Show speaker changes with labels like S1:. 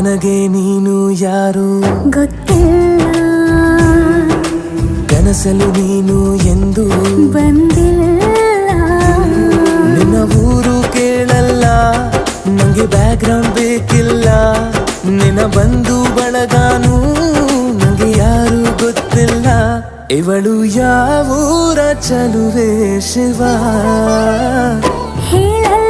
S1: ನನಗೆ ನೀನು ಯಾರು
S2: ಗೊತ್ತಿಲ್ಲ,
S1: ಕನಸಲು ನೀನು ಎಂದು
S2: ಬಂದಿಲ್ಲ.
S1: ನಿನ್ನ ಊರು ಕೇಳಲ್ಲ, ನಂಗೆ ಬ್ಯಾಕ್ಗ್ರೌಂಡ್ ಬೇಕಿಲ್ಲ. ನಿನ್ನ ಬಂಧು ಬಳಗಾನು ನಂಗೆ ಯಾರು ಗೊತ್ತಿಲ್ಲ. ಇವಳು ಯಾವೂರ ಚಲುವೆ ಶಿವ
S2: ಹೇಳಲ್ಲ